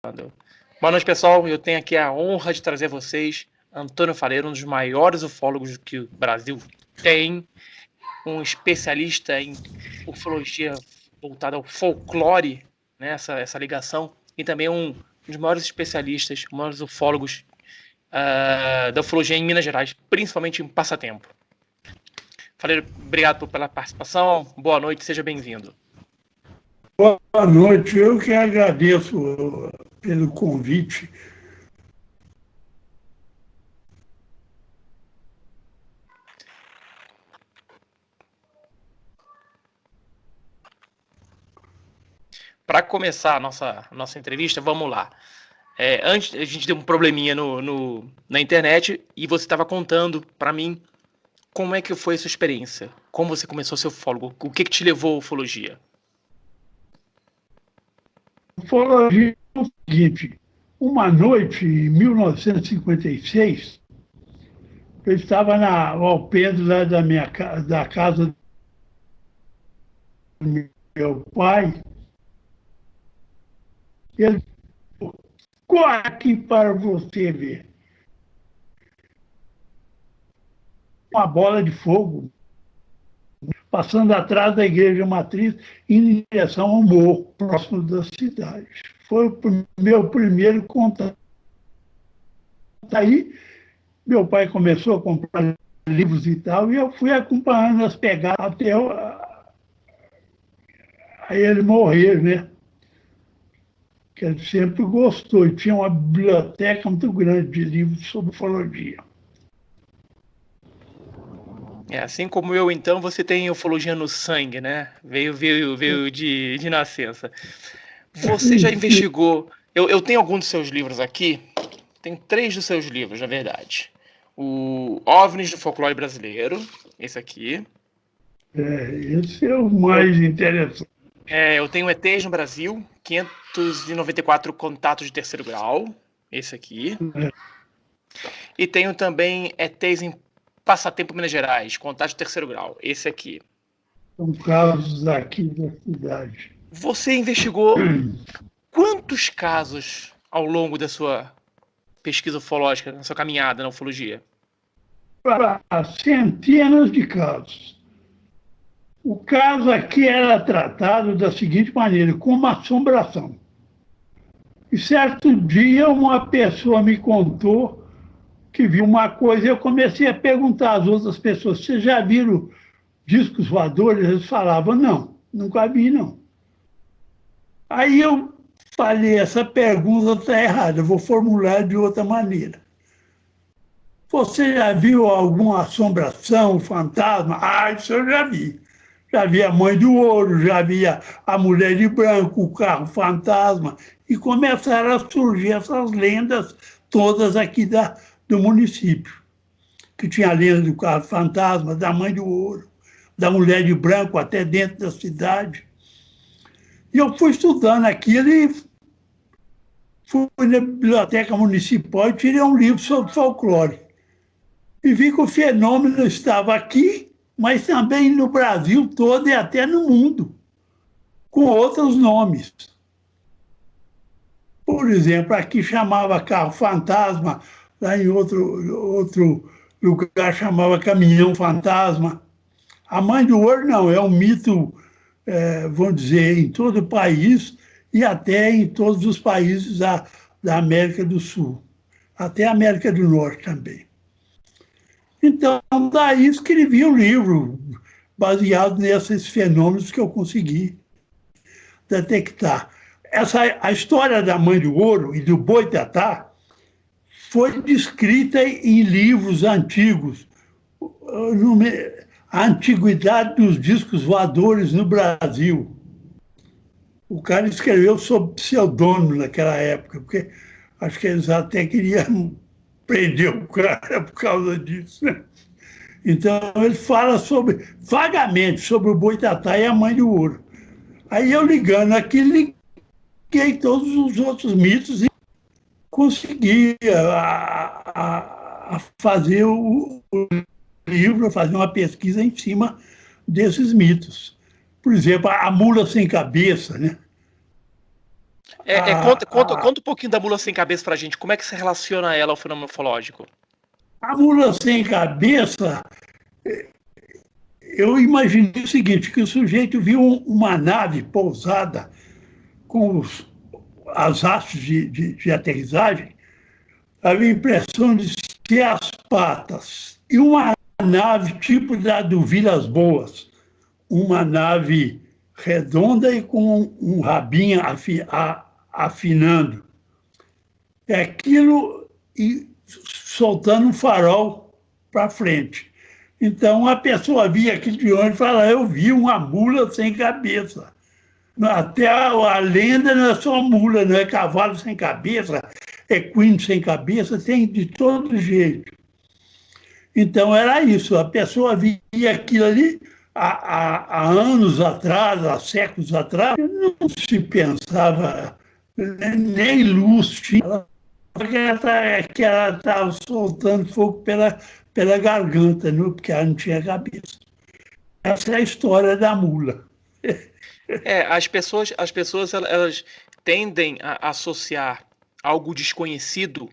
Boa noite, pessoal. Eu tenho aqui a honra de trazer a vocês Antônio Faleiro, um dos maiores ufólogos que o Brasil tem, um especialista em ufologia voltada ao folclore, né, essa ligação, e também um dos maiores especialistas, maiores ufólogos da ufologia em Minas Gerais, principalmente em Passatempo. Faleiro, obrigado pela participação. Boa noite, seja bem-vindo. Boa noite, eu que agradeço pelo convite. Para começar a nossa entrevista, vamos lá. Antes, a gente deu um probleminha na internet e você estava contando para mim como é que foi a sua experiência, como você começou a ser ufólogo, o que te levou à ufologia? Ufologia é o seguinte, uma noite, em 1956, eu estava ao pêndulo lá da casa do meu pai, e ele falou, corre aqui para você ver. Uma bola de fogo passando atrás da igreja matriz em direção ao morro, próximo da cidade. Foi o meu primeiro contato. Aí, meu pai começou a comprar livros e tal, e eu fui acompanhando as pegadas até ele morrer, né? Que ele sempre gostou, e tinha uma biblioteca muito grande de livros sobre ufologia. Assim como eu, então, você tem ufologia no sangue, né? Veio de nascença. Você já investigou... Eu tenho alguns dos seus livros aqui, tenho 3 dos seus livros, na verdade. O OVNIs do Folclore Brasileiro, esse aqui. Esse é o mais interessante. Eu tenho ETs no Brasil, 594 contatos de terceiro grau, esse aqui. E tenho também ETs em Passatempo, Minas Gerais, contato de terceiro grau, esse aqui. São casos aqui da cidade. Você investigou quantos casos ao longo da sua pesquisa ufológica, na sua caminhada na ufologia? Centenas de casos. O caso aqui era tratado da seguinte maneira, como assombração. E certo dia uma pessoa me contou que viu uma coisa e eu comecei a perguntar às outras pessoas, vocês já viram discos voadores? Eles falavam, não, nunca vi, não. Aí eu falei, essa pergunta está errada, eu vou formular de outra maneira. Você já viu alguma assombração, fantasma? Ah, isso eu já vi. Já vi a Mãe do Ouro, já vi a Mulher de Branco, o Carro Fantasma, e começaram a surgir essas lendas todas aqui do município. Que tinha a lenda do Carro Fantasma, da Mãe do Ouro, da Mulher de Branco, até dentro da cidade. E eu fui estudando aquilo e fui na biblioteca municipal e tirei um livro sobre folclore. E vi que o fenômeno estava aqui, mas também no Brasil todo e até no mundo, com outros nomes. Por exemplo, aqui chamava carro fantasma, lá em outro lugar chamava caminhão fantasma. A Mãe do Ouro não, é um mito, vamos dizer, em todo o país e até em todos os países da América do Sul, até a América do Norte também. Então, daí escrevi o livro, baseado nesses fenômenos que eu consegui detectar. A história da Mãe do Ouro e do Boitatá foi descrita em livros antigos. A antiguidade dos discos voadores no Brasil. O cara escreveu sob pseudônimo naquela época, porque acho que eles até queriam prender o cara por causa disso. Então, ele fala vagamente sobre o Boitatá e a Mãe do Ouro. Aí eu ligando aqui, liguei todos os outros mitos e consegui fazer o livro, fazer uma pesquisa em cima desses mitos. Por exemplo, a mula sem cabeça, né? Conta um pouquinho da mula sem cabeça pra gente. Como é que se relaciona ela ao fenômeno ufológico? A mula sem cabeça, eu imaginei o seguinte, que o sujeito viu uma nave pousada com as hastes de aterrissagem, havia a impressão de ser as patas. E uma nave tipo da do Vilas Boas, uma nave redonda e com um rabinho afinando. É aquilo e soltando um farol para frente. Então a pessoa via aquilo de onde e fala, eu vi uma mula sem cabeça. Até a lenda não é só mula, não é cavalo sem cabeça, equino sem cabeça, tem de todo jeito. Então era isso, a pessoa via aquilo ali há anos atrás, há séculos atrás, não se pensava, nem luz tinha, que ela estava soltando fogo pela garganta, não? Porque ela não tinha cabeça. Essa é a história da mula. As pessoas elas tendem a associar algo desconhecido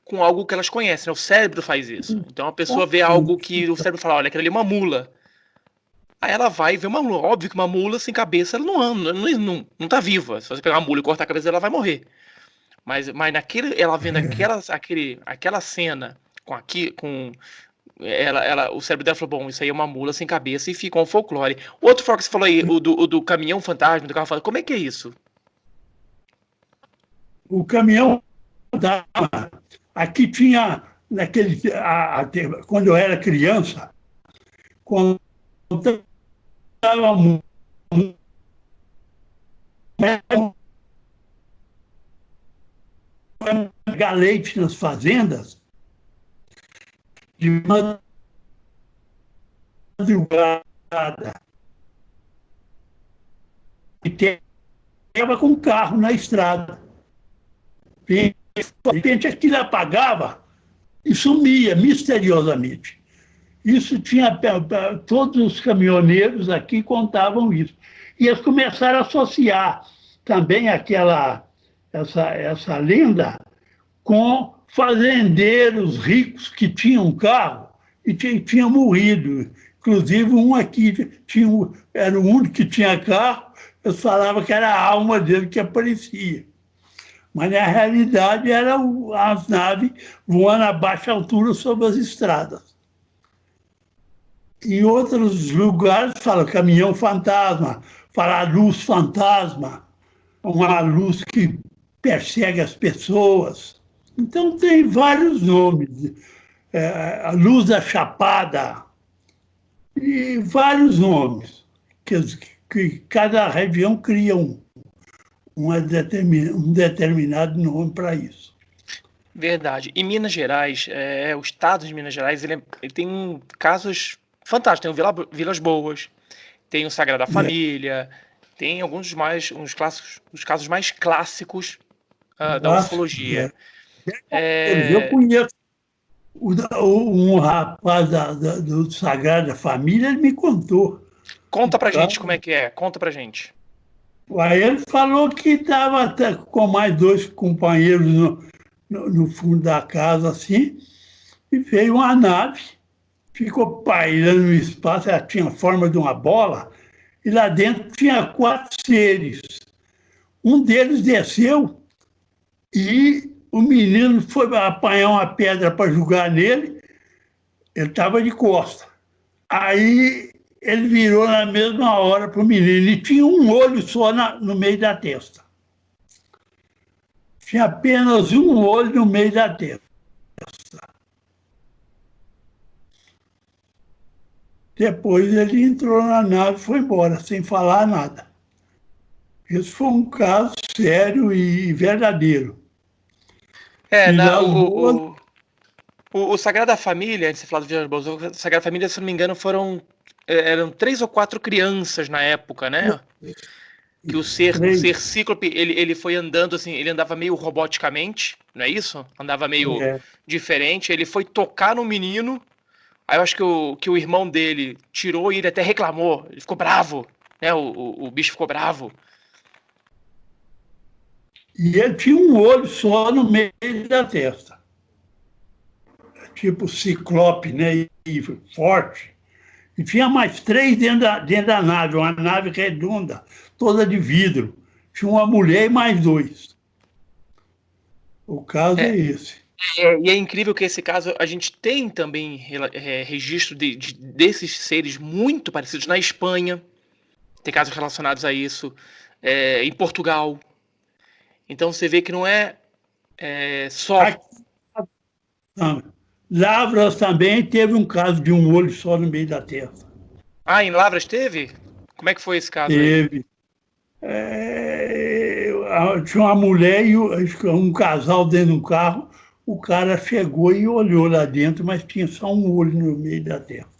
com algo que elas conhecem, né? O cérebro faz isso. Então a pessoa vê algo que o cérebro fala, olha, aquilo ali é uma mula. Aí ela vai ver uma mula. Óbvio que uma mula sem cabeça ela não anda, não tá viva. Se você pegar uma mula e cortar a cabeça dela, ela vai morrer. Mas ela vendo aquela cena com o cérebro dela falou, bom, isso aí é uma mula sem cabeça e fica um folclore. Outro folclore que você falou aí, o do caminhão fantasma, do carro fantasma, como é que é isso? O caminhão aqui tinha quando eu era criança, quando estava leite nas fazendas, de madrugada, e estava com o carro na estrada. De repente aquilo apagava e sumia misteriosamente. Isso tinha, todos os caminhoneiros aqui contavam isso. E eles começaram a associar também essa lenda com fazendeiros ricos que tinham carro e tinham morrido. Inclusive, um aqui era o único que tinha carro, eles falavam que era a alma dele que aparecia. Mas, na realidade, eram as naves voando a baixa altura sobre as estradas. Em outros lugares, fala caminhão fantasma, fala luz fantasma, uma luz que persegue as pessoas. Então, tem vários nomes. A luz da Chapada, e vários nomes, que cada região cria um determinado nome para isso. Verdade. Em Minas Gerais, o estado de Minas Gerais, ele tem casos fantásticos. Tem o Vilas Boas, tem o Sagrada Família, tem alguns dos casos mais clássicos da ufologia. Eu conheço um rapaz do Sagrada Família, ele me contou. Conta pra gente como é que é. Conta pra gente. Aí ele falou que estava com mais dois companheiros no fundo da casa, assim, e veio uma nave, ficou pairando no espaço, ela tinha a forma de uma bola, e lá dentro tinha 4 seres. Um deles desceu e o menino foi apanhar uma pedra para jogar nele, ele estava de costa. Aí ele virou na mesma hora para o menino e tinha um olho só no meio da testa. Tinha apenas um olho no meio da testa. Depois ele entrou na nave e foi embora, sem falar nada. Esse foi um caso sério e verdadeiro. O Sagrada Família, antes de você falar do Vilas Boas, o Sagrada Família, se não me engano, eram 3 ou 4 crianças na época, né? Que o ser cíclope, ele foi andando assim, ele andava meio roboticamente, não é isso? Andava meio diferente, ele foi tocar no menino, aí eu acho que o irmão dele tirou e ele até reclamou, ele ficou bravo, né? O bicho ficou bravo. E ele tinha um olho só no meio da testa. Tipo ciclope, né? E forte. E tinha mais três dentro da nave, uma nave redonda, toda de vidro. Tinha uma mulher e mais dois. O caso é esse. E é incrível que esse caso a gente tem também registro desses seres muito parecidos na Espanha. Tem casos relacionados a isso. Em Portugal. Então você vê que não é só. Lavras também teve um caso de um olho só no meio da testa. Ah, em Lavras teve? Como é que foi esse caso Teve. Tinha uma mulher e um casal dentro do carro. O cara chegou e olhou lá dentro, mas tinha só um olho no meio da testa.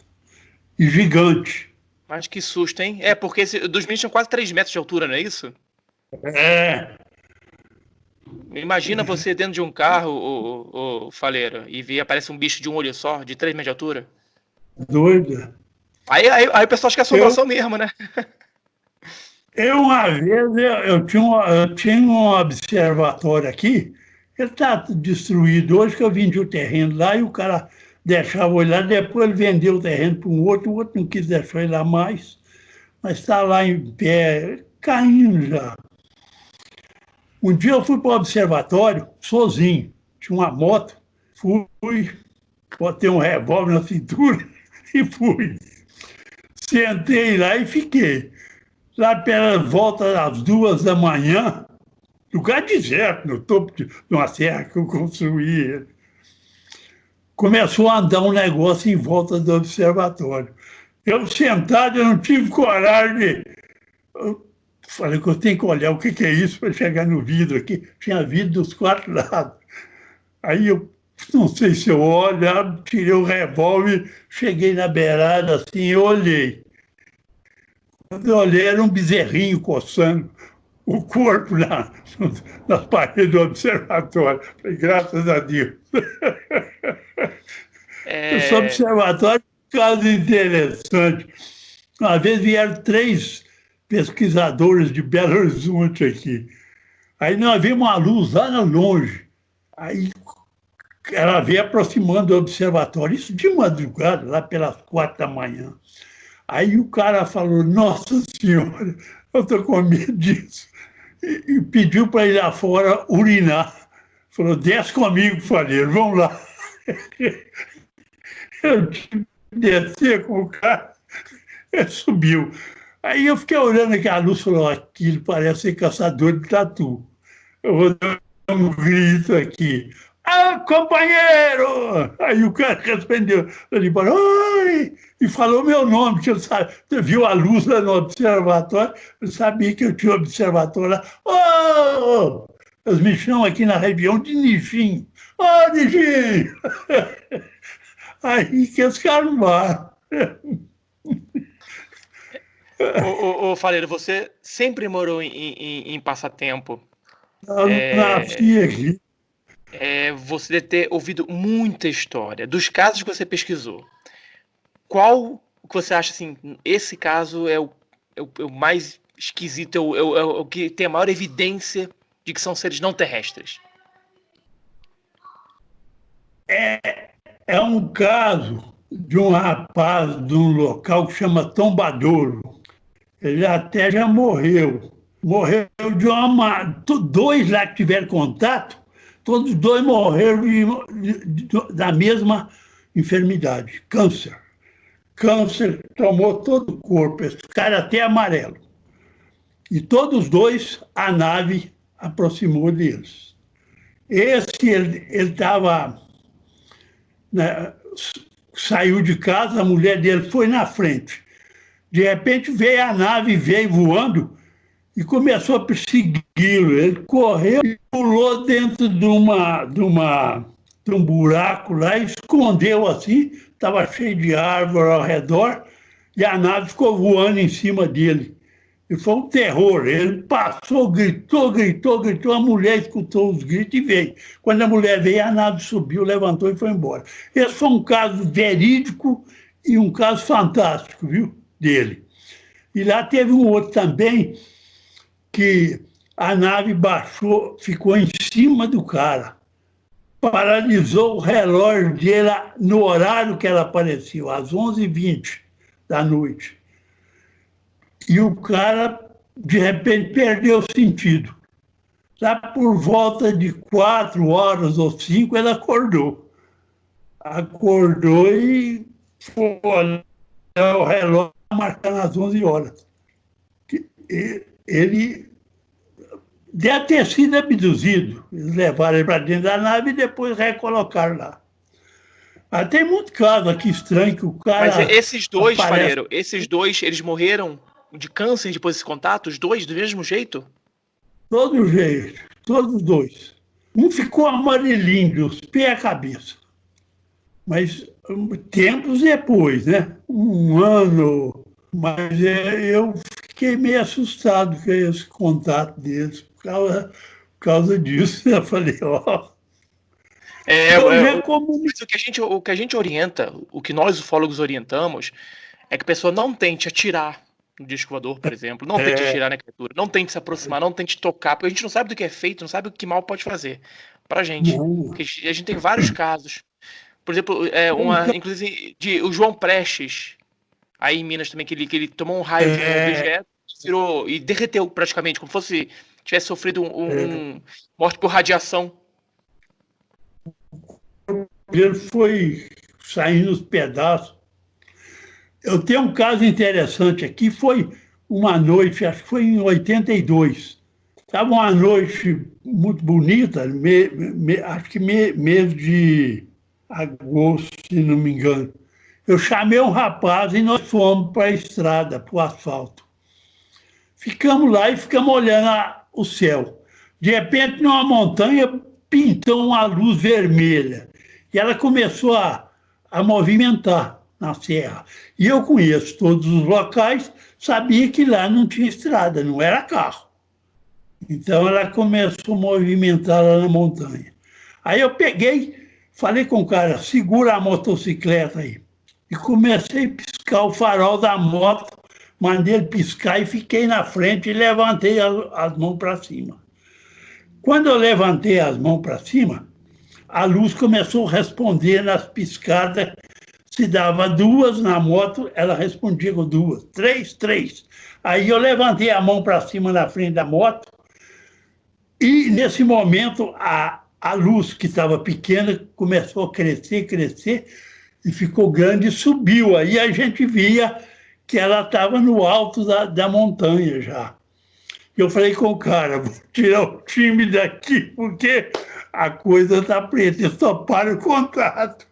E gigante. Mas que susto, hein? Porque dos meninos tinham quase 3 metros de altura, não é isso? Imagina você dentro de um carro, o Faleiro, e aparece um bicho de um olho só, de 3 metros de altura. Doida. Aí o pessoal acha que é assombração mesmo, né? Uma vez, eu tinha um observatório aqui, ele está destruído. Hoje que eu vendi o terreno lá e o cara deixava olhar, depois ele vendeu o terreno para um outro, o outro não quis deixar ele lá mais, mas está lá em pé, caindo já. Um dia eu fui para o observatório sozinho, tinha uma moto, fui, botei um revólver na cintura e fui. Sentei lá e fiquei. Lá pela volta das 2 da manhã, lugar deserto, no topo de uma serra que eu construí. Começou a andar um negócio em volta do observatório. Eu sentado, eu não tive coragem de... Eu falei que eu tenho que olhar o que é isso para chegar no vidro aqui. Tinha vidro dos 4 lados. Aí eu não sei se eu olho, tirei o revólver, cheguei na beirada assim e olhei. Quando eu olhei, era um bezerrinho coçando o corpo nas paredes do observatório. Falei, graças a Deus. Esse observatório é um caso interessante. Uma vez vieram 3 pesquisadores de Belo Horizonte aqui. Aí nós vimos uma luz lá no longe. Aí ela veio aproximando do observatório, isso de madrugada, lá pelas 4 da manhã. Aí o cara falou, nossa senhora, eu estou com medo disso. E pediu para ir lá fora urinar. Falou, desce comigo, Faleiro, vamos lá. Eu tive que descer com o cara, ele subiu. Aí eu fiquei olhando aquela luz e falei, aquilo parece ser caçador de tatu. Eu vou dar um grito aqui. Ah, companheiro! Aí o cara respondeu, ele falou, oi! E falou meu nome, que eu sabia, viu a luz lá no observatório, eu sabia que eu tinha um observatório lá. Oh! Eles me chamam aqui na região de Nijinho. Oh, Nijinho! Aí que os caras vão. Ô, Faleiro, você sempre morou em Passatempo. Eu nasci aqui. Você deve ter ouvido muita história. Dos casos que você pesquisou, qual que você acha assim, esse caso é o mais esquisito, é o que tem a maior evidência de que são seres não terrestres? É um caso de um rapaz de um local que chama Tombadouro. Ele até já morreu. Morreu de uma... 2 lá que tiveram contato, todos 2 morreram da mesma enfermidade, câncer. Câncer tomou todo o corpo, esse cara até amarelo. E todos 2, a nave aproximou deles. Esse, ele estava... Né, saiu de casa, a mulher dele foi na frente. De repente veio a nave, veio voando e começou a persegui-lo. Ele correu e pulou dentro de um buraco lá, escondeu assim, estava cheio de árvore ao redor, e a nave ficou voando em cima dele. E foi um terror. Ele passou, gritou, a mulher escutou os gritos e veio. Quando a mulher veio, a nave subiu, levantou e foi embora. Esse foi um caso verídico e um caso fantástico, viu, dele. E lá teve um outro também, que a nave baixou, ficou em cima do cara. Paralisou o relógio dele no horário que ela apareceu, às 11h20 da noite. E o cara, de repente, perdeu o sentido. Lá por volta de 4 horas ou 5, ele acordou. Acordou e foi olhar o relógio marcando às 11 horas. Ele deve ter sido abduzido. Eles levaram ele para dentro da nave e depois recolocaram lá. Mas tem muito caso aqui estranho que o cara... Mas esses dois, aparece... Faleiro, esses dois, eles morreram de câncer depois desse contato? Os dois do mesmo jeito? Todo jeito, todos os dois. Um ficou amarelinho, dos pés à cabeça. Mas tempos depois, né? 1 ano. Mas eu fiquei meio assustado com esse contato deles por causa disso. Eu falei, ó... o que a gente orienta, o que nós ufólogos orientamos, é que a pessoa não tente atirar no disco voador, por exemplo, não tente atirar na criatura, não tente se aproximar, não tente tocar, porque a gente não sabe do que é feito, não sabe o que mal pode fazer pra gente. Porque a gente tem vários casos. Por exemplo, inclusive o João Prestes, aí em Minas também, que ele tomou um raio de um objeto e derreteu praticamente, como se tivesse sofrido morte por radiação. Ele foi saindo os pedaços. Eu tenho um caso interessante aqui, foi uma noite, acho que foi em 82. Estava uma noite muito bonita, acho que mês de agosto, se não me engano. Eu chamei um rapaz e nós fomos para a estrada, para o asfalto. Ficamos lá e ficamos olhando o céu. De repente, numa montanha, pintou uma luz vermelha. E ela começou a movimentar na serra. E eu conheço todos os locais, sabia que lá não tinha estrada, não era carro. Então ela começou a movimentar lá na montanha. Aí eu peguei, falei com o cara, segura a motocicleta aí. E comecei a piscar o farol da moto, mandei ele piscar e fiquei na frente e levantei as mãos para cima. Quando eu levantei as mãos para cima, a luz começou a responder nas piscadas. Se dava 2 na moto, ela respondia com 2. 3, 3. Aí eu levantei a mão para cima na frente da moto e, nesse momento, a luz, que estava pequena, começou a crescer e ficou grande e subiu. Aí a gente via que ela estava no alto da montanha já. Eu falei com o cara, vou tirar o time daqui, porque a coisa está preta, eu só paro o contato.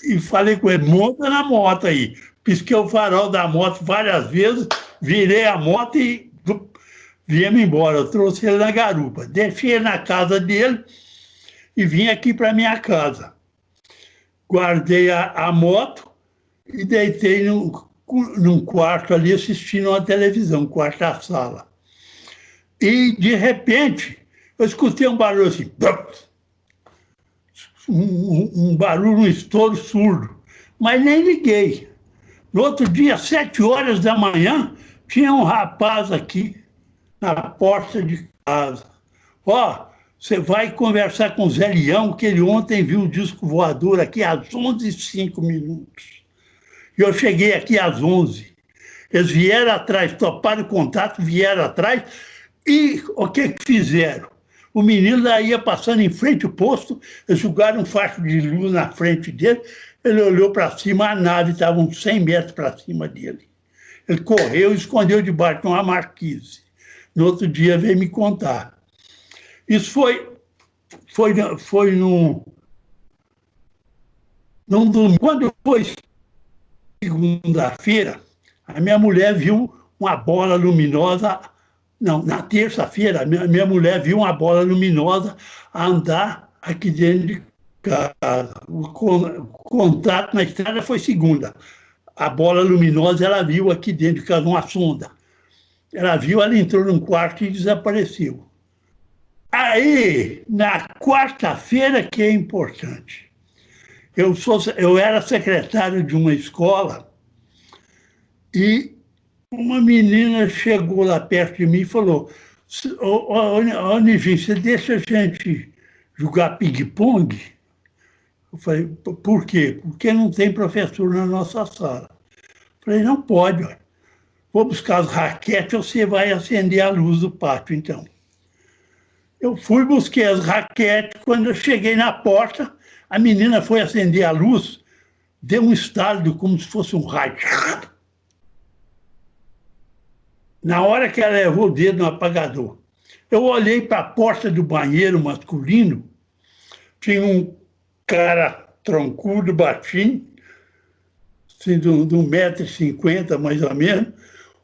E falei com ele, monta na moto aí. Pisquei o farol da moto várias vezes, virei a moto e viemos embora. Eu trouxe ele na garupa, deixei ele na casa dele e vim aqui para minha casa. Guardei a moto e deitei num quarto ali assistindo uma televisão, quarto da sala. E, de repente, eu escutei um barulho assim, um barulho, um estouro surdo, mas nem liguei. No outro dia, 7 horas da manhã, tinha um rapaz aqui na porta de casa. Ó, você vai conversar com o Zé Leão, que ele ontem viu um disco voador aqui às 11h05. E eu cheguei aqui às 11. Eles vieram atrás, toparam o contato, vieram atrás e o que fizeram? O menino lá ia passando em frente ao posto, eles jogaram um facho de luz na frente dele, ele olhou para cima, a nave estava uns 100 metros para cima dele. Ele correu e escondeu debaixo de uma marquise. No outro dia veio me contar. Isso foi num domingo. Quando foi segunda-feira, a minha mulher viu uma bola luminosa. Não, na terça-feira, minha mulher viu uma bola luminosa andar aqui dentro de casa. O contato na estrada foi segunda. A bola luminosa ela viu aqui dentro de casa, uma sonda. Ela viu, ela entrou num quarto e desapareceu. Aí, na quarta-feira, que é importante, eu era secretário de uma escola e uma menina chegou lá perto de mim e falou, Nivim, você deixa a gente jogar ping-pong? Eu falei, por quê? Porque não tem professor na nossa sala. Eu falei, não pode, ó. Vou buscar as raquetes, você vai acender a luz do pátio, então. Eu fui, busquei as raquetes, quando eu cheguei na porta, a menina foi acender a luz, deu um estalo como se fosse um raio. Na hora que ela levou o dedo no apagador, eu olhei para a porta do banheiro masculino, tinha um cara troncudo, baixinho, assim, de 1,50 m mais ou menos,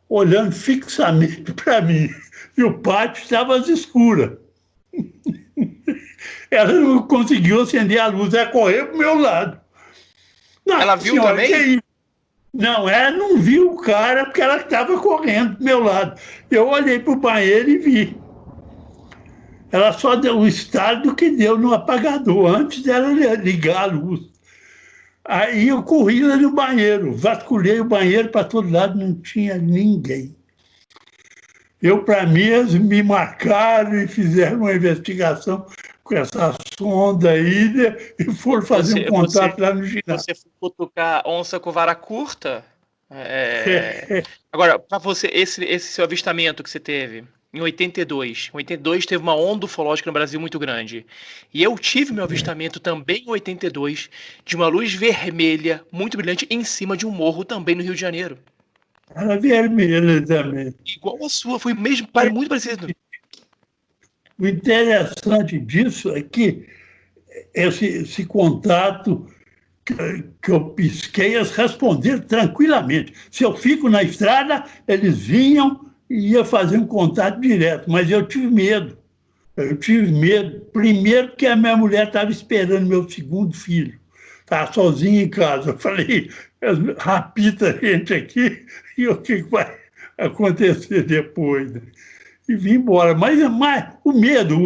olhando fixamente para mim. E o pátio estava às escuras. Ela não conseguiu acender a luz, ela correu para o meu lado. Não, Ela viu senhora, também? que é isso? Não, ela não viu o cara porque ela estava correndo do meu lado. Eu olhei para o banheiro e vi. Ela só deu um estalo do que deu no apagador, antes dela ligar a luz. Aí eu corri lá no banheiro, vasculhei o banheiro para todo lado, não tinha ninguém. Eu, para mim, eles me marcaram e fizeram uma investigação com essa sonda aí, né, e foram fazer um contato lá no ginásio. Você foi cutucar onça com vara curta? Agora, para você, esse seu avistamento que você teve em 82. Em 82 teve uma onda ufológica no Brasil muito grande. E eu tive meu avistamento também em 82 de uma luz vermelha muito brilhante em cima de um morro também no Rio de Janeiro. Era vermelha também. Igual a sua, foi mesmo, muito parecido. O interessante disso é que esse contato que eu pisquei, eles responderam tranquilamente. Se eu fico na estrada, eles vinham e ia fazer um contato direto, mas eu tive medo. Eu tive medo, primeiro porque a minha mulher estava esperando meu segundo filho, estava sozinha em casa. Eu falei, rapita a gente aqui e o que vai acontecer depois? E vim embora. Mas o medo,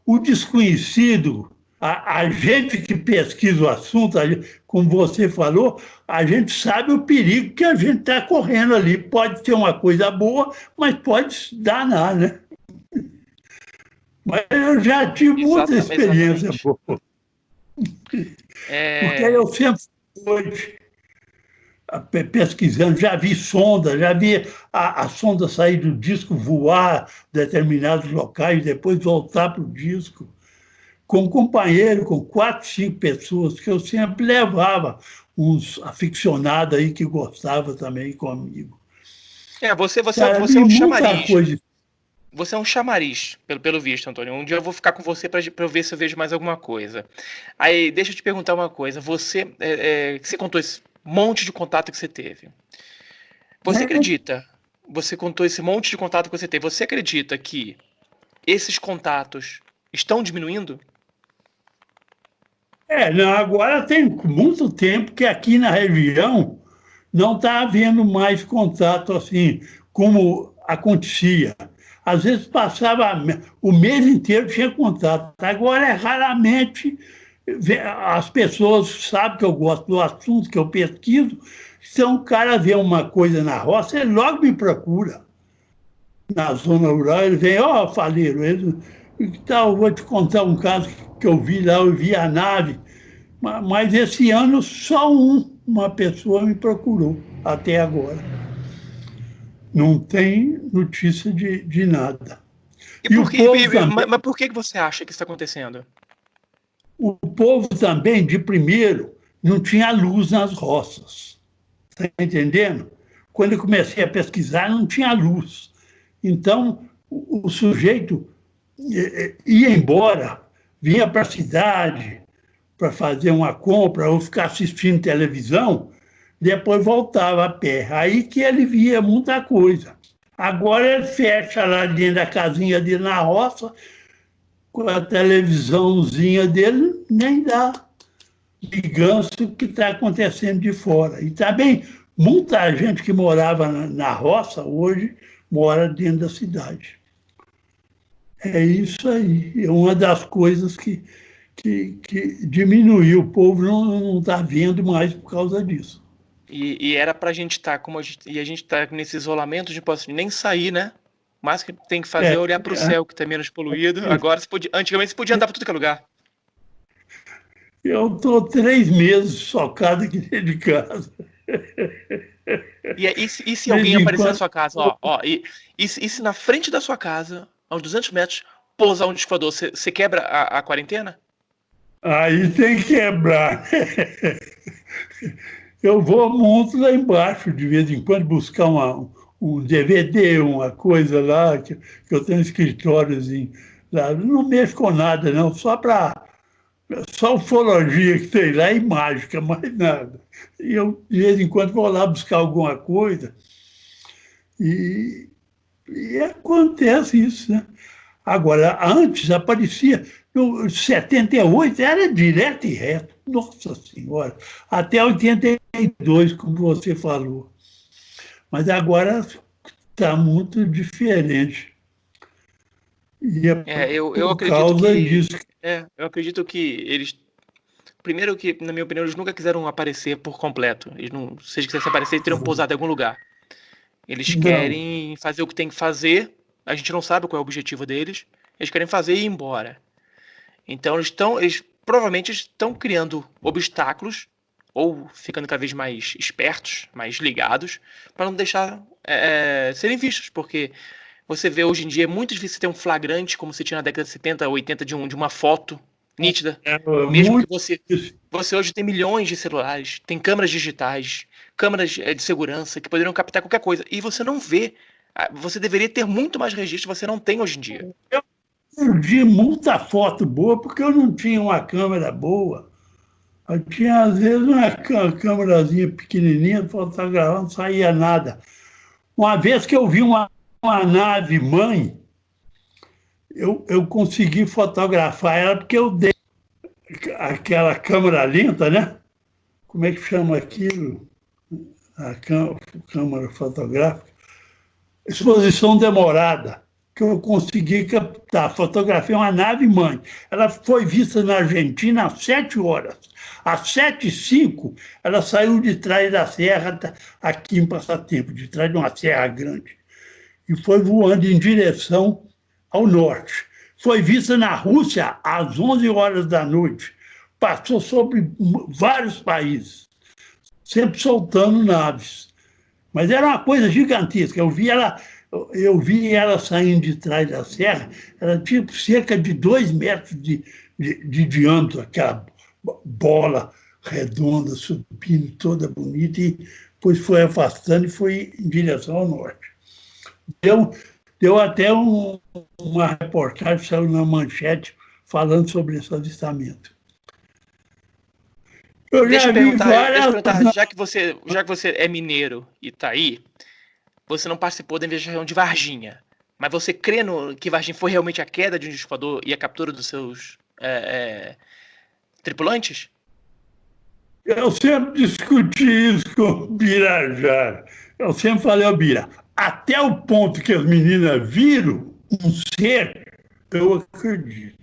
o desconhecido, a gente que pesquisa o assunto, como você falou, a gente sabe o perigo que a gente está correndo ali. Pode ser uma coisa boa, mas pode danar, né? Mas eu já tive muita experiência boa. Porque eu sempre fui pesquisando, já vi sonda, já vi a sonda sair do disco, voar em determinados locais, depois voltar para o disco, com um companheiro, com 4, 5 pessoas, que eu sempre levava, uns aficionados aí que gostavam também comigo. Você é um chamariz. Você é um chamariz, pelo visto, Antônio. Um dia eu vou ficar com você para eu ver se eu vejo mais alguma coisa. Aí, deixa eu te perguntar uma coisa. Você contou esse monte de contato que você teve. Você contou esse monte de contato que você teve. Você acredita que esses contatos estão diminuindo? Não, agora tem muito tempo que aqui na região não está havendo mais contato assim, como acontecia. Às vezes passava o mês inteiro tinha contato. Agora raramente as pessoas sabem que eu gosto do assunto, que eu pesquiso. Se um cara vê uma coisa na roça, ele logo me procura. Na zona rural, ele vem, Faleiro, eu vou te contar um caso que eu vi lá, eu vi a nave. Mas esse ano só uma pessoa me procurou, até agora. Não tem notícia de nada. Mas por que você acha que isso está acontecendo? O povo também, de primeiro, não tinha luz nas roças. Está entendendo? Quando eu comecei a pesquisar, não tinha luz. Então, o sujeito ia embora, vinha para a cidade para fazer uma compra ou ficar assistindo televisão, depois voltava a pé. Aí que ele via muita coisa. Agora ele fecha lá dentro da casinha dele na roça, com a televisãozinha dele, nem dá ligança o que está acontecendo de fora. E também, muita gente que morava na roça, hoje, mora dentro da cidade. É isso aí. É uma das coisas que diminuiu. O povo não está vendo mais por causa disso. E era para a gente estar, e a gente está nesse isolamento, de nem sair, né? O máximo que tem que fazer é olhar para o céu, que está menos poluído. Agora, antigamente você podia andar para tudo que é lugar. Eu estou 3 meses socado aqui dentro de casa. E se alguém aparecer na sua casa, e se na frente da sua casa, a uns 200 metros, pousar um disco voador, você quebra a quarentena? Aí tem que quebrar. Eu monto lá embaixo, de vez em quando, buscar um DVD, uma coisa lá, que eu tenho um escritóriozinho lá. Não mexo com nada, não, só ufologia que tem lá e mágica, mais nada. E eu, de vez em quando, vou lá buscar alguma coisa e acontece isso, né? Agora, antes aparecia, no 78 era direto e reto, nossa Senhora, até 82, como você falou. Mas agora está muito diferente. E eu por acredito causa que. disso. Eu acredito que eles. Primeiro que, na minha opinião, eles nunca quiseram aparecer por completo. Eles não, se eles quisessem aparecer, eles teriam pousado em algum lugar. Eles Não. querem fazer o que tem que fazer. A gente não sabe qual é o objetivo deles. Eles querem fazer e ir embora. Então eles provavelmente estão criando obstáculos ou ficando cada vez mais espertos, mais ligados, para não deixar serem vistos, porque você vê hoje em dia é muito difícil ter um flagrante como você tinha na década de 70, 80 de uma foto nítida, mesmo que Muito. você hoje tem milhões de celulares, tem câmeras digitais, câmeras de segurança que poderiam captar qualquer coisa e você não vê. Você deveria ter muito mais registro, você não tem hoje em dia. Eu perdi muita foto boa porque eu não tinha uma câmera boa. Eu tinha, às vezes, uma câmerazinha pequenininha, fotografando, não saía nada. Uma vez que eu vi uma nave mãe, eu consegui fotografar ela porque eu dei aquela câmera lenta, né? Como é que chama aquilo? A câmera fotográfica. Exposição demorada, que eu consegui captar. Fotografei uma nave mãe. Ela foi vista na Argentina às 7 horas. Às 7h05, ela saiu de trás da serra, aqui em Passatempo, de trás de uma serra grande, e foi voando em direção ao norte. Foi vista na Rússia às 11 horas da noite. Passou sobre vários países, sempre soltando naves. Mas era uma coisa gigantesca. Eu vi ela saindo de trás da serra, ela tinha cerca de 2 metros de diâmetro, aquela bola redonda, subindo, toda bonita, e depois foi afastando e foi em direção ao norte. Deu até uma reportagem, saiu na Manchete, falando sobre esse avistamento. Deixa eu perguntar, já que você é mineiro e tá aí, você não participou da investigação de Varginha, mas você crê que Varginha foi realmente a queda de um disco voador e a captura dos seus tripulantes? Eu sempre discuti isso com o Birajara. Eu sempre falei ao Bira, até o ponto que as meninas viram um ser, eu acredito.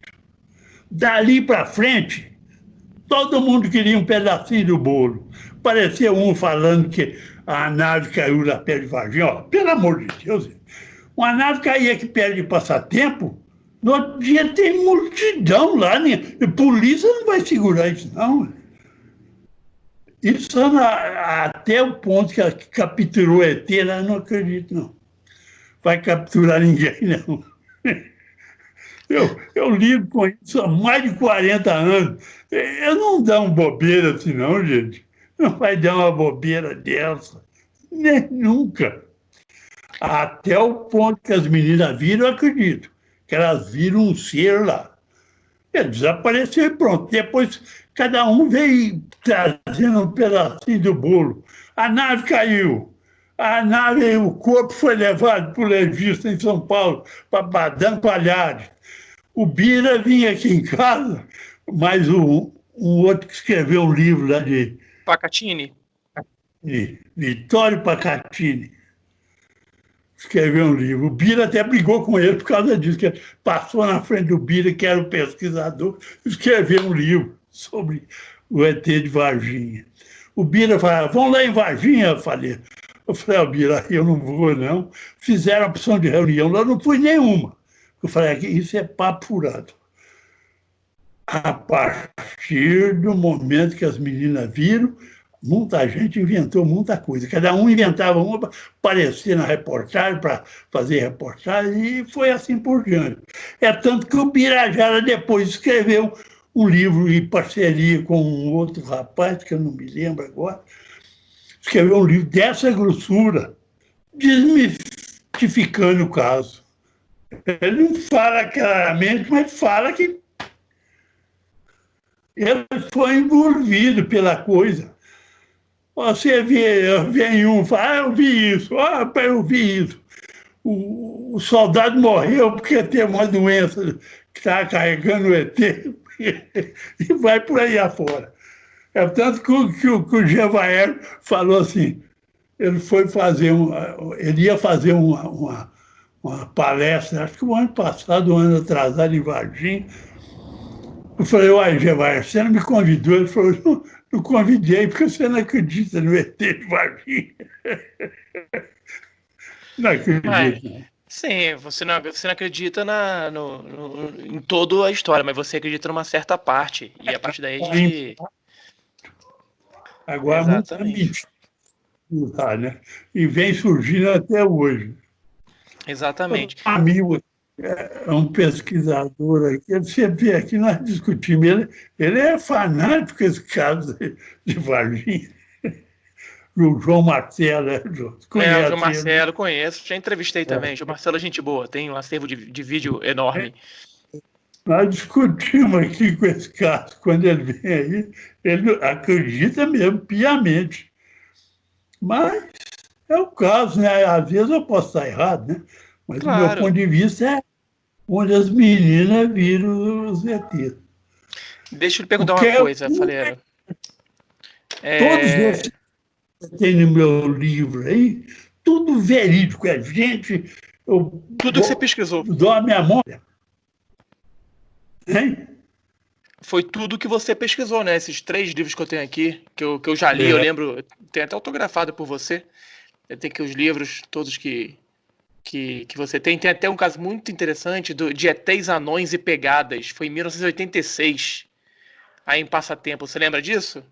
Dali para frente, todo mundo queria um pedacinho do bolo. Parecia um falando que a nave caiu lá perto de Varginha. Ó, pelo amor de Deus, uma nave cair aqui perto de Passatempo, no outro dia tem multidão lá, né? A polícia não vai segurar isso, não. Isso até o ponto que capturou o ET, eu não acredito, não. Vai capturar ninguém, não. Eu lido com isso há mais de 40 anos. Eu não dou uma bobeira assim, não, gente. Não vai dar uma bobeira dessa. Nem nunca. Até o ponto que as meninas viram, eu acredito. Que elas viram um ser lá. Ele desapareceu e pronto. Depois, cada um veio trazendo um pedacinho do bolo. A nave caiu. O corpo foi levado para o legista em São Paulo, para Badam Palhares. O Bira vinha aqui em casa, mas um outro que escreveu um livro lá de Pacatini? Vittorio Pacatini. Escreveu um livro. O Bira até brigou com ele por causa disso, que passou na frente do Bira, que era o pesquisador, escreveu um livro sobre o ET de Varginha. O Bira falava, vamos lá em Varginha, eu falei. Eu falei, Bira, eu não vou, não. Fizeram a opção de reunião, lá não fui nenhuma. Eu falei, isso é papo furado. A partir do momento que as meninas viram, muita gente inventou muita coisa. Cada um inventava uma para aparecer na reportagem, para fazer reportagem, e foi assim por diante. É tanto que o Birajara depois escreveu um livro em parceria com um outro rapaz, que eu não me lembro agora, escreveu um livro dessa grossura, desmistificando o caso. Ele não fala claramente, mas fala que ele foi envolvido pela coisa. Você vem um, fala, eu vi isso, eu vi isso. O soldado morreu porque teve uma doença que estava carregando o ET e vai por aí afora. É tanto que o Gevaer falou assim, ele foi fazer ele ia fazer uma palestra, acho que o ano passado, um ano atrasado, em Varginha. Eu falei, uai, Gevaer, você não me convidou? Ele falou, não convidei porque você não acredita no ET de Varginha. Não acredito. Sim, você não acredita em toda a história, mas você acredita numa certa parte. E a partir daí a gente. Agora, muita mentira, né? E vem surgindo até hoje. Exatamente. Um amigo é um pesquisador aqui, ele sempre vem aqui, nós discutimos. Ele é fanático esse caso de Varginha. O João Marcelo, o João Marcelo, conheço. Já entrevistei também. João Marcelo é gente boa, tem um acervo de vídeo enorme. Nós discutimos aqui com esse caso, quando ele vem aí, ele acredita mesmo, piamente. Mas é o caso, né? Às vezes eu posso estar errado, né? Mas do meu ponto de vista é onde as meninas viram os ETs. Deixa eu lhe perguntar uma coisa, Faleiro. Todos esses que tem no meu livro aí, tudo verídico, é gente... Tudo que você pesquisou. Dou a minha mão. Hein? Foi tudo que você pesquisou, né? Esses 3 livros que eu tenho aqui, que eu já li, eu lembro, tem até autografado por você. Eu tenho aqui os livros todos que você tem. Tem até um caso muito interessante de ETs, Anões e Pegadas. Foi em 1986, aí em Passatempo. Você lembra disso?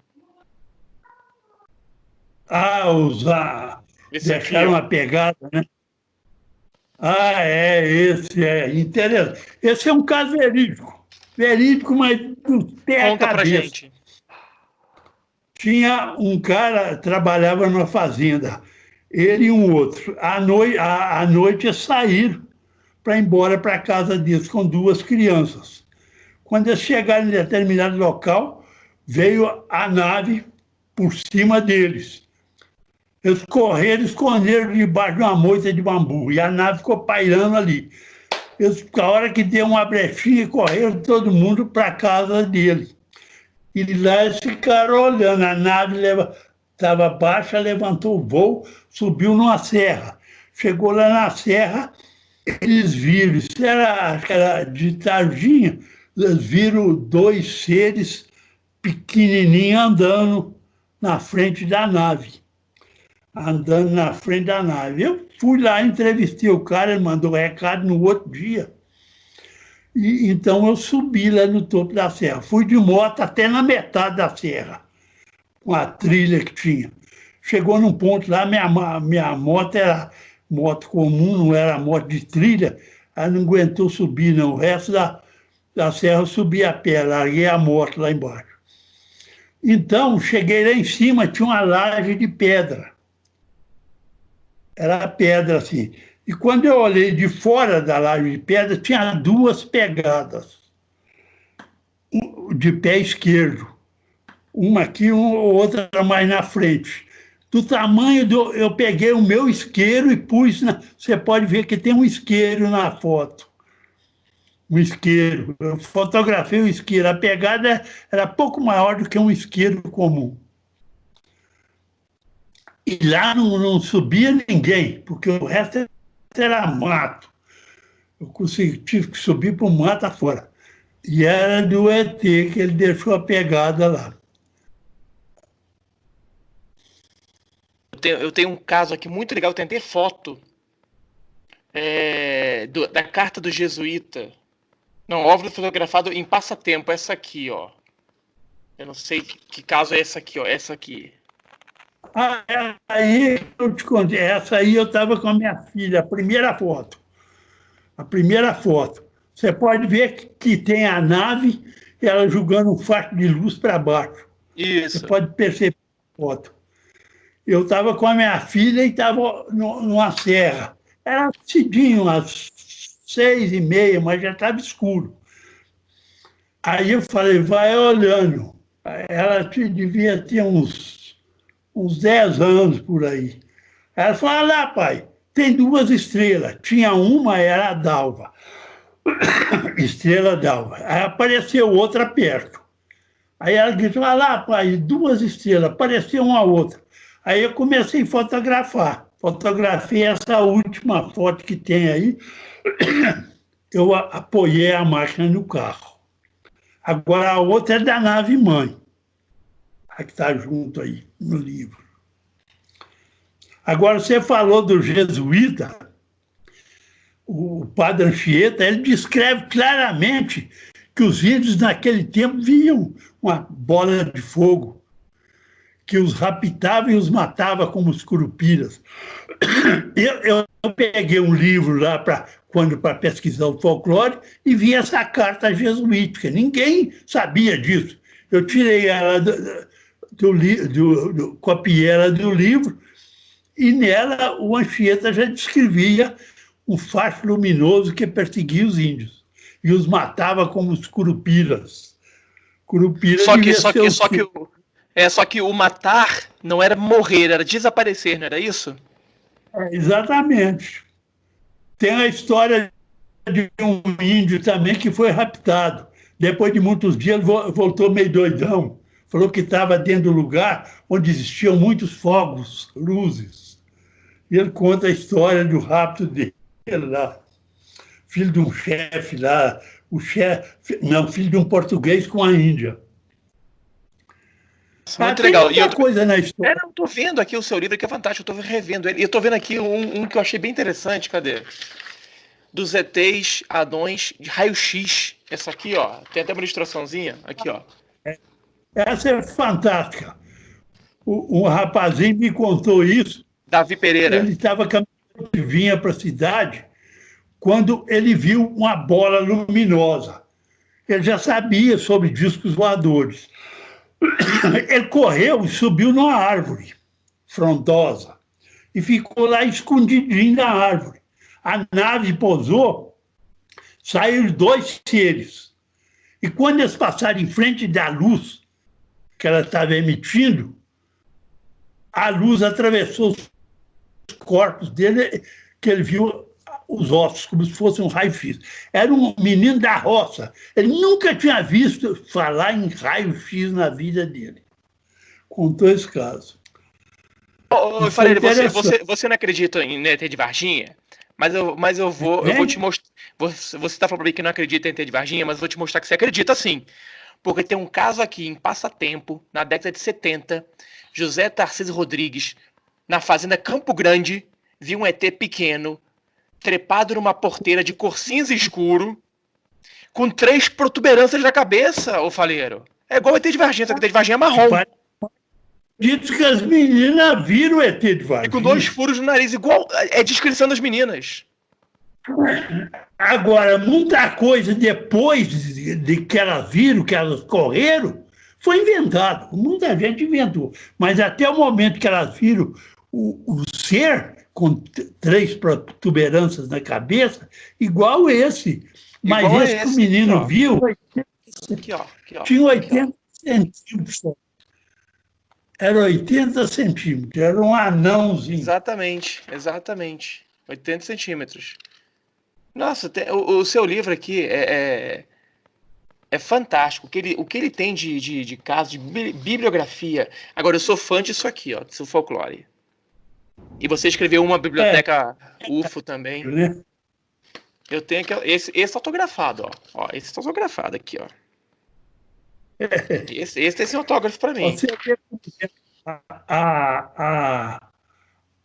Deixaram uma pegada, né? Esse é interessante. Esse é um caso verídico. Verídico, mas do pé à cabeça. Conta pra gente. Tinha um cara, trabalhava numa fazenda, ele e um outro. À noite saíram para ir embora para a casa deles com 2 crianças. Quando eles chegaram em determinado local, veio a nave por cima deles. Eles correram, esconderam debaixo de uma moita de bambu, e a nave ficou pairando ali. A hora que deu uma brechinha, correram todo mundo para a casa dele. E lá eles ficaram olhando, a nave estava baixa, levantou o voo, subiu numa serra. Chegou lá na serra, eles viram, isso acho que era de tardinha, eles viram 2 seres pequenininhos andando na frente da nave. Eu fui lá, entrevistei o cara, ele mandou recado no outro dia. E então eu subi lá no topo da serra. Fui de moto até na metade da serra, com a trilha que tinha. Chegou num ponto lá, minha moto era moto comum, não era moto de trilha, aí não aguentou subir, não. O resto da serra eu subi a pé, larguei a moto lá embaixo. Então, cheguei lá em cima, tinha uma laje de pedra. Era pedra assim. E quando eu olhei de fora da laje de pedra, tinha 2 pegadas de pé esquerdo. Uma aqui, outra mais na frente. Do tamanho eu peguei o meu isqueiro e pus... Você pode ver que tem um isqueiro na foto. Um isqueiro. Eu fotografei o isqueiro. A pegada era pouco maior do que um isqueiro comum. E lá não subia ninguém, porque o resto era mato. Eu tive que subir para o mato afora. E era do ET que ele deixou a pegada lá. eu tenho um caso aqui muito legal, eu tenho até foto da carta do jesuíta. Não, óvulo fotografado em passatempo, essa aqui, ó. Eu não sei que caso é essa aqui, ó. Essa aqui. Aí eu te contei, essa aí eu estava com a minha filha, a primeira foto. A primeira foto. Você pode ver que tem a nave, ela jogando um facho de luz para baixo. Isso. Você pode perceber a foto. Eu estava com a minha filha e estava numa serra. Era cedinho, umas 6h30, mas já estava escuro. Aí eu falei, vai olhando. Ela devia ter uns 10 anos por aí. Ela falou, olha lá, pai, tem 2 estrelas. Tinha uma, era a Dalva. Estrela d'alva. Aí apareceu outra perto. Aí ela disse, olha lá, pai, 2 estrelas. Apareceu uma outra. Aí eu comecei a fotografar. Fotografei essa última foto que tem aí. Eu apoiei a máquina no carro. Agora a outra é da nave mãe. A que está junto aí no livro. Agora você falou do jesuíta. O padre Anchieta, ele descreve claramente que os índios naquele tempo viam uma bola de fogo, que os raptava e os matava como os curupiras. Eu peguei um livro lá para pesquisar o folclore e vi essa carta jesuítica. Ninguém sabia disso. Eu tirei ela copiei ela do livro e nela o Anchieta já descrevia um facho luminoso que perseguia os índios e os matava como os curupiras. Curupiras só que o matar não era morrer, era desaparecer, não era isso? Exatamente. Tem a história de um índio também que foi raptado. Depois de muitos dias, voltou meio doidão. Falou que estava dentro do lugar onde existiam muitos fogos, luzes. E ele conta a história do rapto dele lá. Filho de um chefe lá, filho de um português com a Índia. Muito legal. E outra coisa na história. Eu tô vendo aqui o seu livro, que é fantástico, eu tô revendo ele. E eu tô vendo aqui um que eu achei bem interessante, cadê? Dos ETs Adões de raio-x. Essa aqui, ó, tem até uma ilustraçãozinha, aqui, ó. Essa é fantástica. Um rapazinho me contou isso. Davi Pereira. Ele estava caminhando e vinha para a cidade quando ele viu uma bola luminosa. Ele já sabia sobre discos voadores. Ele correu e subiu numa árvore frondosa e ficou lá escondidinho na árvore. A nave pousou, saíram 2 seres. E quando eles passaram em frente da luz que ela estava emitindo, a luz atravessou os corpos dele, que ele viu os ossos, como se fosse um raio-x. Era um menino da roça. Ele nunca tinha visto falar em raio-x na vida dele. Contou esse caso. Faleiro, você não acredita em ET de Varginha? Mas eu vou te mostrar. Você está falando para mim que não acredita em ET de Varginha, mas eu vou te mostrar que você acredita sim. Porque tem um caso aqui em Passatempo, na década de 70, José Tarcísio Rodrigues, na fazenda Campo Grande, viu um ET pequeno, trepado numa porteira de cor cinza escuro, com 3 protuberâncias na cabeça, ô Faleiro. É igual o ET de Varginha, só que o ET de Varginha é marrom. Diz que as meninas viram o ET de Varginha. E com 2 furos no nariz, igual é descrição das meninas. Agora, muita coisa depois de que elas viram, que elas correram, foi inventado. Muita gente inventou. Mas até o momento que elas viram o ser com 3 protuberâncias na cabeça, igual esse. Mas igual esse que o menino aqui, viu, aqui, ó, tinha 80 centímetros. Era 80 centímetros, era um anãozinho. Exatamente. 80 centímetros. Nossa, o seu livro aqui é fantástico. O que ele tem de caso, de bibliografia. Agora, eu sou fã disso aqui, ó, do folclore. E você escreveu uma biblioteca UFO também. Eu tenho aqui, esse autografado, ó. Esse tá autografado aqui, ó. Esse tem esse autógrafo para mim. Você vê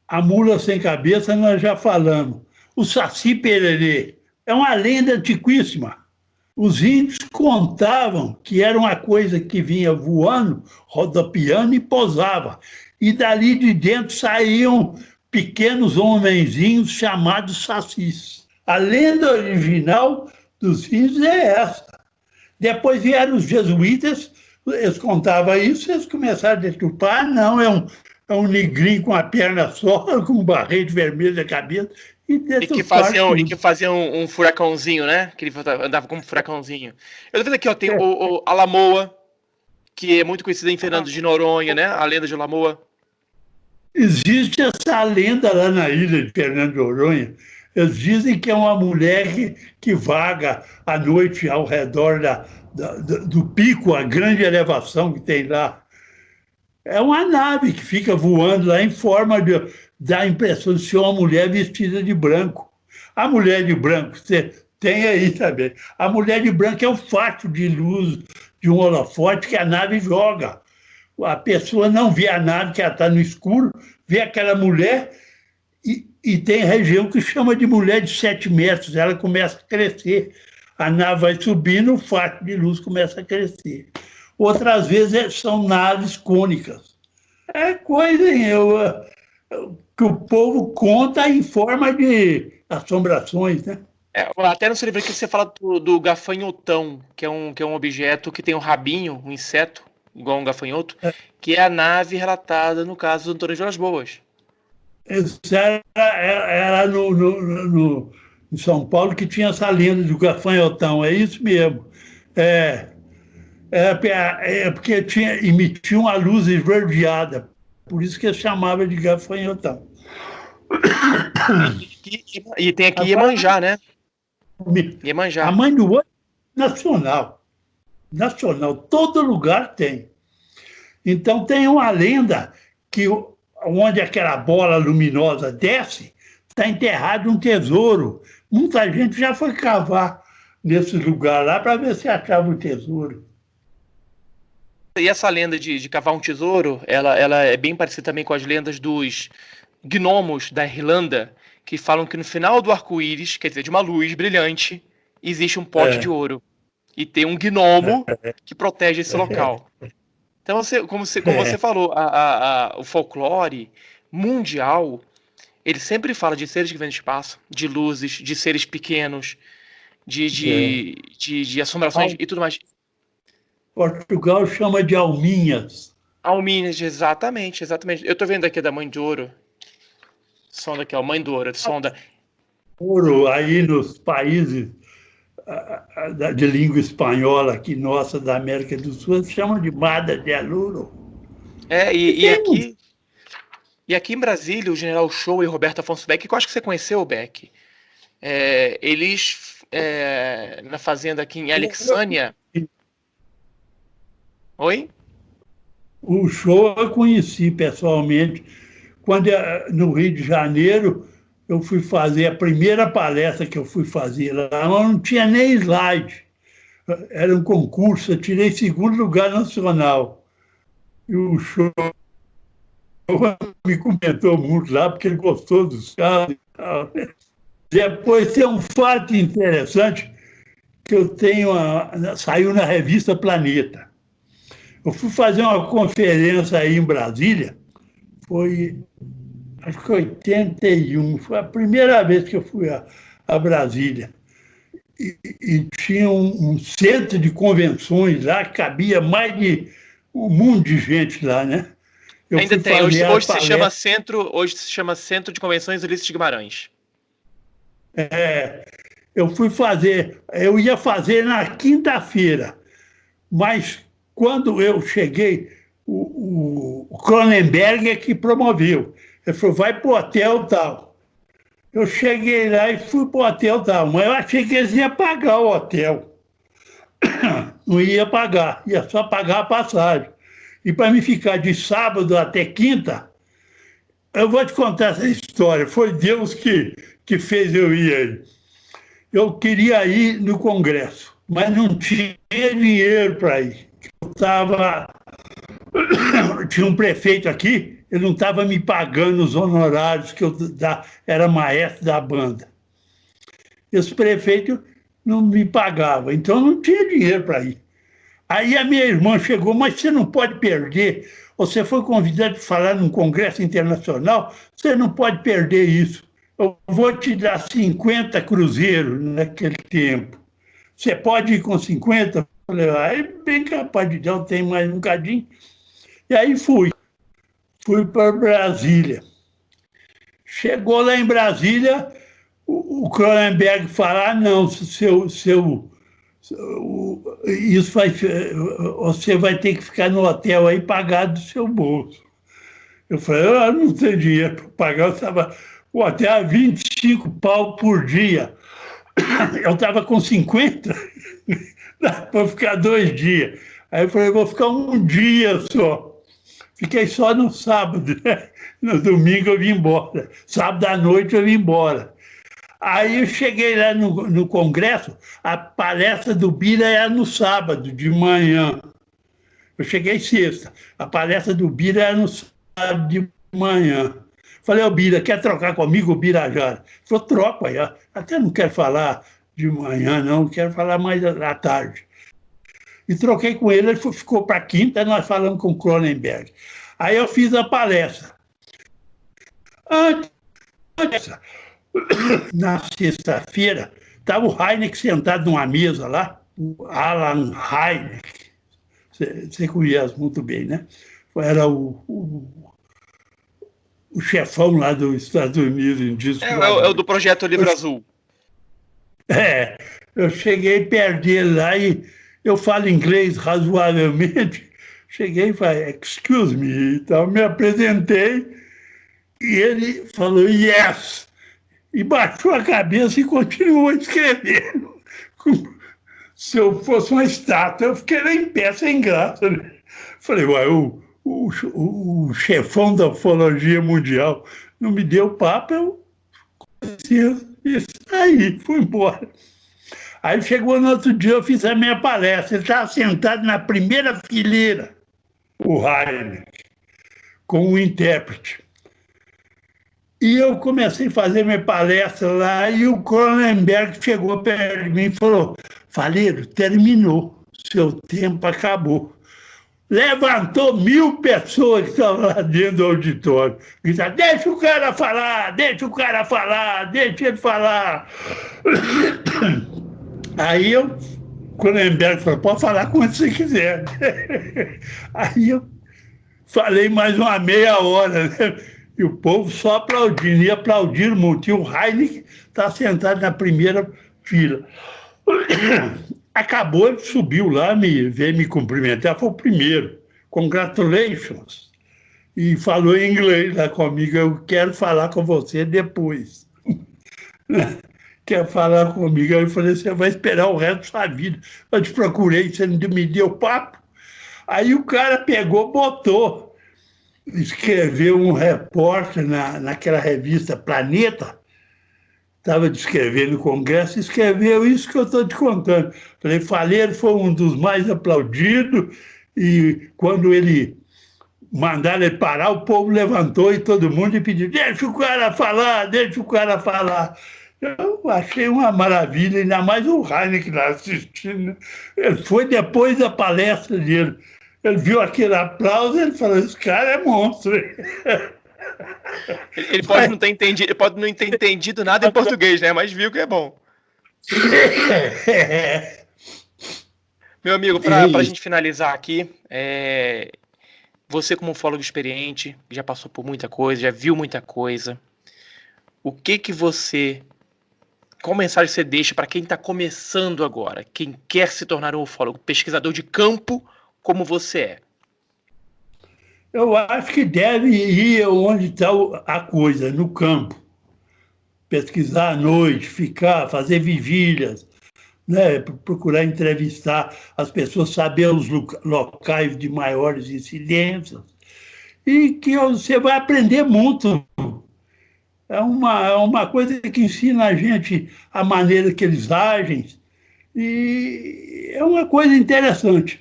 A mula sem cabeça nós já falamos. O Saci Pererê é uma lenda antiquíssima. Os índios contavam que era uma coisa que vinha voando, rodopiando e pousava. E dali de dentro saíam pequenos homenzinhos chamados sacis. A lenda original dos índios é essa. Depois vieram os jesuítas, eles contavam isso, eles começaram a deturpar. Não, é um negrinho com a perna só, com um barrete vermelho na cabeça. E que faziam um furacãozinho, né? Que ele andava como um furacãozinho. Eu tô vendo aqui, ó, tem a Lamoa, que é muito conhecida em Fernando de Noronha, né? A lenda de Lamoa. Existe essa lenda lá na ilha de Fernando de Noronha. Eles dizem que é uma mulher que vaga à noite ao redor do pico, a grande elevação que tem lá. É uma nave que fica voando lá em forma de dar a impressão de ser uma mulher vestida de branco. A mulher de branco, você tem aí também. A mulher de branco é o facho de luz de um holofote que a nave joga. A pessoa não vê a nave, que ela está no escuro, vê aquela mulher e tem região que chama de mulher de 7 metros. Ela começa a crescer. A nave vai subindo, o facho de luz começa a crescer. Outras vezes são naves cônicas. É coisa que o povo conta em forma de assombrações, né? Até no seu livro aqui você fala do gafanhotão, que é um objeto que tem um rabinho, um inseto, igual um gafanhoto, que é a nave relatada no caso do Antônio Vilas Boas. Isso era em São Paulo que tinha essa lenda do gafanhotão, é isso mesmo. Porque emitia uma luz esverdeada, por isso que chamava de gafanhotão. E tem aqui Iemanjá, né? Iemanjá. A mãe do ouro é nacional. Nacional, todo lugar tem. Então tem uma lenda que onde aquela bola luminosa desce, está enterrado um tesouro. Muita gente já foi cavar nesse lugar lá para ver se achava o tesouro. E essa lenda de cavar um tesouro, ela é bem parecida também com as lendas dos gnomos da Irlanda, que falam que no final do arco-íris, quer dizer, de uma luz brilhante, existe um pote de ouro. E tem um gnomo que protege esse local. Então, como você falou, o folclore mundial, ele sempre fala de seres que vêm do espaço, de luzes, de seres pequenos, de assombrações e tudo mais. Portugal chama de alminhas. Alminhas, exatamente. Eu estou vendo aqui da Mãe de Ouro. Sonda aqui, ó, Mãe do Ouro, sonda. Ouro aí nos países de língua espanhola aqui, nossa, da América do Sul, eles chamam de Mada de Aluro. E aqui em Brasília, o General Show e Roberto Afonso Beck, que eu acho que você conheceu o Beck, eles, na fazenda aqui em Alexânia... Oi? O Show eu conheci pessoalmente. Quando no Rio de Janeiro, eu fui fazer a primeira palestra que eu fui fazer lá, mas não tinha nem slide. Era um concurso, eu tirei 2º lugar nacional. E o Show me comentou muito lá, porque ele gostou dos carros e tal. Depois tem um fato interessante que eu tenho, saiu na revista Planeta. Eu fui fazer uma conferência aí em Brasília, acho que 81, foi a primeira vez que eu fui a Brasília. E tinha um centro de convenções lá, que cabia mais de um mundo de gente lá, né? Ainda tem, hoje se chama Centro de Convenções Ulisses de Guimarães. Eu ia fazer na quinta-feira, mas quando eu cheguei, o Cronenberg é que promoveu. Ele falou, vai para o hotel tal. Eu cheguei lá e fui para o hotel tal, mas eu achei que eles iam pagar o hotel. Não ia pagar, ia só pagar a passagem. E para mim ficar de sábado até quinta, eu vou te contar essa história. Foi Deus que fez eu ir aí. Eu queria ir no Congresso, mas não tinha dinheiro para ir. Eu estava Tinha um prefeito aqui, ele não estava me pagando os honorários que eu era maestro da banda. Esse prefeito não me pagava, então eu não tinha dinheiro para ir. Aí a minha irmã chegou, mas você não pode perder. Você foi convidado para falar num congresso internacional, você não pode perder isso. Eu vou te dar 50 cruzeiros naquele tempo. Você pode ir com 50? Eu falei, bem capaz de dar, eu tenho mais um bocadinho. E aí fui para Brasília. Chegou lá em Brasília, o Cronenberg falou, não, isso você vai ter que ficar no hotel aí pagar do seu bolso. Eu falei, eu não tenho dinheiro para pagar, eu estava o hotel a 25 pau por dia. Eu estava com 50, dá para ficar 2 dias. Aí eu falei, vou ficar um dia só. Fiquei só no sábado, né? No domingo eu vim embora. Sábado à noite eu vim embora. Aí eu cheguei lá no congresso, a palestra do Bira era no sábado, de manhã. Eu cheguei sexta, a palestra do Bira era no sábado de manhã. Falei, ô Bira, quer trocar comigo o Birajara? Ele falou, troco aí. Até não quero falar de manhã, não, quero falar mais à tarde. E troquei com ele, ele ficou para quinta, nós falamos com o Cronenberg. Aí eu fiz a palestra. Antes, na sexta-feira, estava o Hynek sentado numa mesa lá, o Alan Hynek, você conhece muito bem, né? Era o chefão lá dos Estados Unidos em disco. É o do Projeto Livro Azul. Eu cheguei perto dele lá e eu falo inglês razoavelmente. Cheguei e falei, excuse me, então me apresentei e ele falou, yes, e baixou a cabeça e continuou escrevendo. Se eu fosse uma estátua, eu fiquei lá em pé sem graça. Né? Falei, uai, o chefão da ufologia mundial não me deu papo, eu conheci isso. Aí, fui embora. Aí chegou no outro dia, eu fiz a minha palestra. Ele estava sentado na primeira fileira, o Hynek, com o intérprete. E eu comecei a fazer minha palestra lá, e o Cronenberg chegou perto de mim e falou, Faleiro, terminou, seu tempo acabou. Levantou 1000 pessoas que estavam lá dentro do auditório. Gritaram, deixa o cara falar, deixa o cara falar, deixa ele falar. Aí o Cronenberg falou, pode falar quando você quiser. Aí eu falei mais uma meia hora, né? E o povo só aplaudindo, e aplaudiram muito. E o Hynek está sentado na primeira fila. Acabou, ele subiu lá, veio me cumprimentar, foi o primeiro. Congratulations. E falou em inglês lá comigo, eu quero falar com você depois. Quer falar comigo? Aí eu falei, você vai esperar o resto da sua vida. Eu te procurei, você não me deu papo. Aí o cara pegou, botou, escreveu um repórter naquela revista Planeta, estava descrevendo no Congresso, escreveu isso que eu estou te contando. Falei, Faleiro foi um dos mais aplaudidos, e quando ele mandaram ele parar, o povo levantou e todo mundo pediu, deixa o cara falar, deixa o cara falar. Eu achei uma maravilha, ainda mais o Hynek lá assistindo. Ele foi depois da palestra dele. Ele viu aquele aplauso e ele falou, esse cara é monstro. Ele pode não ter entendido, ele pode não ter entendido nada em português, né? Mas viu que é bom. Meu amigo, para a gente finalizar aqui, você como ufólogo experiente, já passou por muita coisa, já viu muita coisa. Qual mensagem você deixa para quem está começando agora, quem quer se tornar um ufólogo, pesquisador de campo como você é? Eu acho que deve ir onde está a coisa, no campo. Pesquisar à noite, fazer vigílias, né? Procurar entrevistar as pessoas, saber os locais de maiores incidências. E que você vai aprender muito. É uma coisa que ensina a gente a maneira que eles agem. E é uma coisa interessante.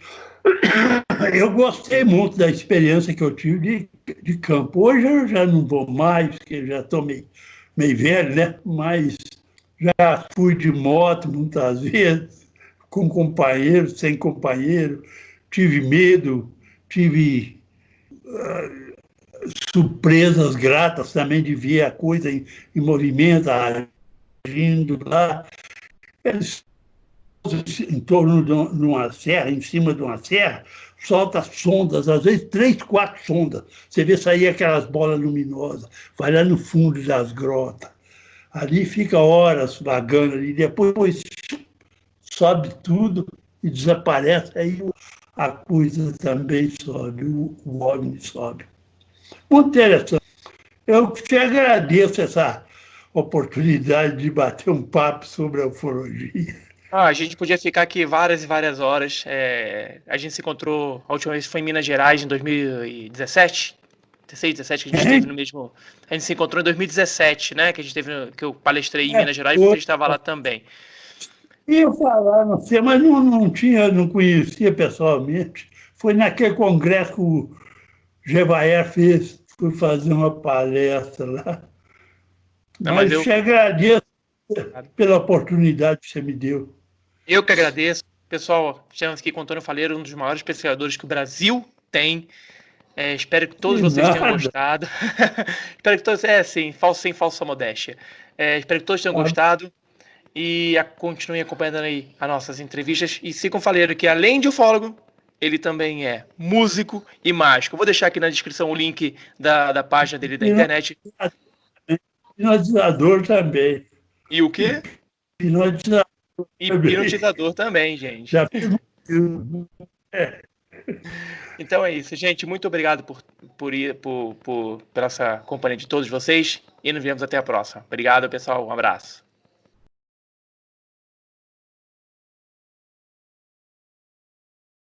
Eu gostei muito da experiência que eu tive de campo. Hoje eu já não vou mais, porque eu já estou meio velho, né? Mas já fui de moto muitas vezes, com companheiro, sem companheiro. Tive medo, tive surpresas gratas também de ver a coisa em movimento, agindo lá. Eles em torno de uma serra, em cima de uma serra, solta sondas, às vezes 3, 4 sondas. Você vê sair aquelas bolas luminosas, vai lá no fundo das grotas. Ali fica horas vagando ali, depois sobe tudo e desaparece, aí a coisa também sobe, o OVNI sobe. Muito interessante. Eu te agradeço essa oportunidade de bater um papo sobre a ufologia. Ah, a gente podia ficar aqui várias e várias horas. A gente se encontrou, a última vez foi em Minas Gerais, em 2017. 16, 17, que a gente esteve no mesmo. A gente se encontrou em 2017, né? Que a gente teve, que eu palestrei em Minas Gerais, você estava lá também. Ia falar, não sei, mas não tinha, não conhecia pessoalmente. Foi naquele congresso que o Jevaer fez, fui fazer uma palestra lá. Não, mas Mas te agradeço pela oportunidade que você me deu. Eu que agradeço. Pessoal, estamos aqui com o Antônio Faleiro, um dos maiores pesquisadores que o Brasil tem. Espero que todos vocês tenham gostado. Espero que todos. Sim, sem falsa modéstia. Espero que todos tenham gostado. E continuem acompanhando aí as nossas entrevistas. E sigam o Faleiro, que além de ufólogo, ele também é músico e mágico. Eu vou deixar aqui na descrição o link da página dele da internet. Hipnotizador também. E o quê? Hipnotizador. E hipnotizador também, gente. Já fiz Então é isso, gente. Muito obrigado por essa companhia de todos vocês. E nos vemos até a próxima. Obrigado, pessoal. Um abraço.